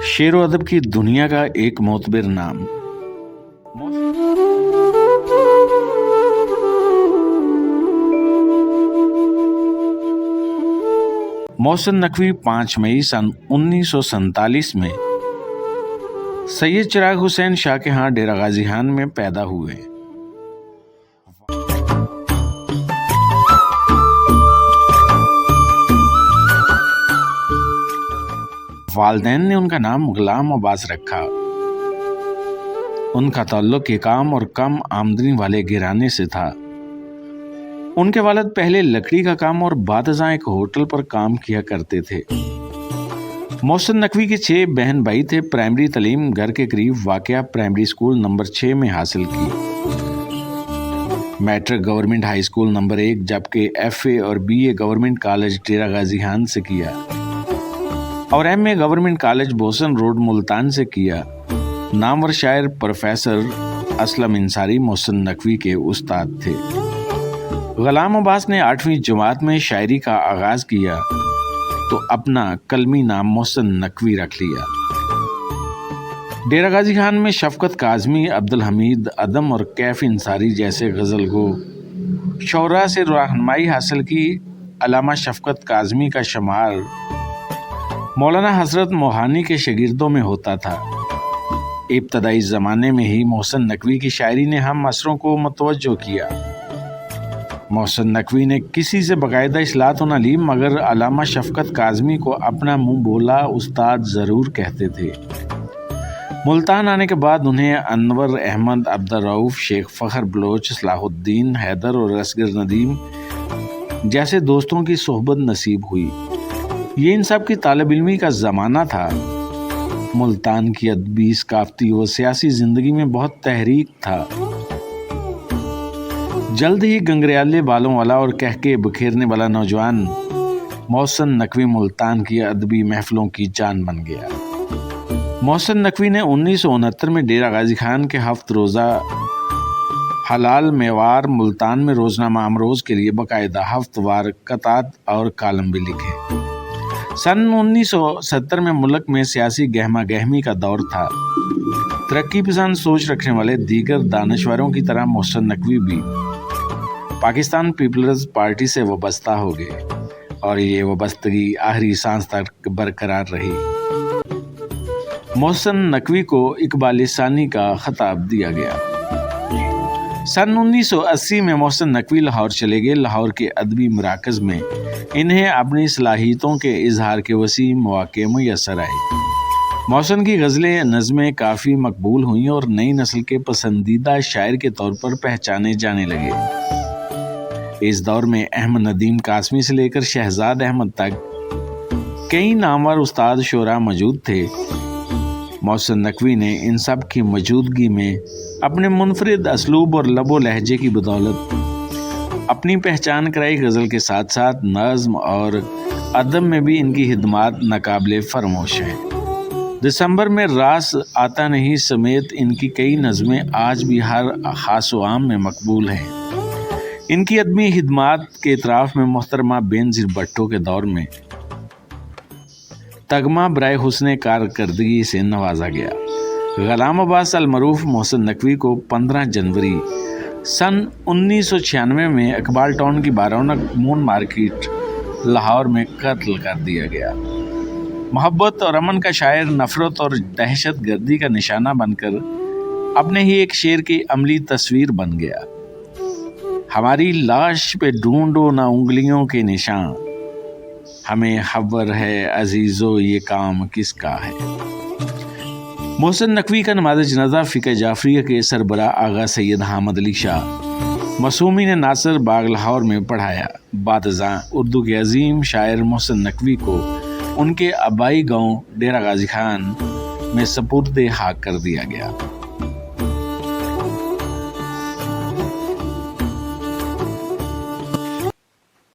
शेर व अदब की दुनिया का एक मोतबर नाम। मोहसिन नकवी 5 मई सन 1947 में सैयद चिराग हुसैन शाह के यहाँ डेरा गाजी खान में पैदा हुए। वालिदैन ने उनका नाम गुलाम अब्बास रखा। उनका ताल्लुक काम और कम आमदनी वाले घराने से था। उनके वालिद पहले लकड़ी का काम और बादशाह एक होटल पर काम किया करते थे। मोहसिन नकवी के 6 बहन भाई थे। प्राइमरी तालीम घर के करीब वाक़या प्राइमरी स्कूल नंबर 6 में हासिल की। Matric government high school number 1 जबकि FA और BA government college Dera Ghazi Khan से किया और MA government college Bosan road Multan से किया। नामवर शायर प्रोफेसर असलम इंसारी मोहसिन नकवी के उस्ताद थे। गुलाम अब्बास ने 8वीं जमात में शायरी का आगाज किया तो अपना कलमी नाम मोहसिन नकवी रख लिया। डेरा गाजी खान में शफकत काज़मी, अब्दुल हमीद अदम और कैफ इंसारी जैसे गज़ल गो शौरा से रहनुमाई हासिल की। अल्लामा शफकत काज़मी का शुमार मौलाना हजरत मोहानी के शागिर्दों में होता था। इब्तदाई ज़माने में ही मोहसिन नकवी की शायरी ने हम असरों को मुतवज्जो किया। मोहसिन नकवी ने किसी से बाकायदा इस्लाह तो न ली मगर अल्लामा शफकत काज़मी को अपना मुंह बोला उस्ताद ज़रूर कहते थे। मुल्तान आने के बाद उन्हें अनवर अहमद, अब्दुल रऊफ, शेख फ़खर बलोच, सलाहुद्दीन हैदर और असगर नदीम जैसे दोस्तों की सोहबत नसीब हुई। ये इन सब की तालिब इल्मी का ज़माना था। मुल्तान की अदबी, सकाफ़ती व सियासी ज़िंदगी में बहुत तहरीक था। जल्द ही गंगरियाले बालों वाला और कह के बखेरने वाला नौजवान मोहसिन नकवी मुल्तान की अदबी महफिलों की जान बन गया। मोहसिन नकवी ने 1969 में डेरा गाजी खान के हफ्त रोज़ा हलाल मेवार मुल्तान में रोज़नामा अमरोज़ के लिए बाकायदा हफ्तवार कतात और कालम भी लिखे। सन 1970 में मुल्क में सियासी गहमा गहमी का दौर था। तरक्की पसंद सोच रखने वाले दीगर दानश्वरों की तरह मोहसिन नकवी भी पाकिस्तान पीपल्स पार्टी से वाबस्ता हो गए और ये वाबस्तगी आखिरी सांस तक बरकरार रही। मोहसिन नकवी को इकबाल सानी का खिताब दिया गया। सन 1980 में मोहसिन नकवी लाहौर चले गए। लाहौर के अदबी मराकज़ में इन्हें अपनी सलाहियतों के इजहार के वसी मौक़े मुयस्सर आए। मोहसिन की गज़लें नज़में काफ़ी मकबूल हुई और नई नस्ल के पसंदीदा शायर के तौर पर पहचाने जाने लगे। इस दौर में अहमद नदीम कासमी से लेकर शहजाद अहमद तक कई नामवर उस्ताद शोरा मौजूद थे। मोहसिन नकवी ने इन सब की मौजूदगी में अपने मुनफरिद असलूब और लबो लहजे की बदौलत अपनी पहचान कराई। गज़ल के साथ साथ नज़्म और अदब में भी इनकी खिदमात नाकाबिले फरमोश हैं। दिसंबर में रास आता नहीं समेत इनकी कई नज़में आज भी हर ख़ास व आम में मकबूल हैं। इनकी अदबी खिदमात के इतराफ़ में मोहतरमा बेनज़ीर भुट्टो के दौर में तगमा बराए हुस्ने कारकर्दगी से नवाजा गया। गुलाम अब्बास अल-मरूफ मोहसिन नकवी को 15 जनवरी सन 1996 में इकबाल टाउन की 12 मून मार्केट लाहौर में कत्ल कर दिया गया। मोहब्बत और अमन का शायर नफ़रत और दहशत गर्दी का निशाना बनकर अपने ही एक शेर की अमली तस्वीर बन गया। हमारी लाश पे ढूंढो ना उंगलियों के निशान, हमें खबर है अजीज़ो ये काम किसका है। मोहसिन नकवी का नमाज़ जनाज़ा फ़िक़्ह जाफ़रिया के सरबरा आगा सैयद हामिद अली शाह मसूमी ने नासिर बाग लाहौर में पढ़ाया। बादशाह उर्दू के अजीम शायर मोहसिन नकवी को उनके आबाई गांव डेरा गाजी खान में सपुर्द हाक कर दिया गया।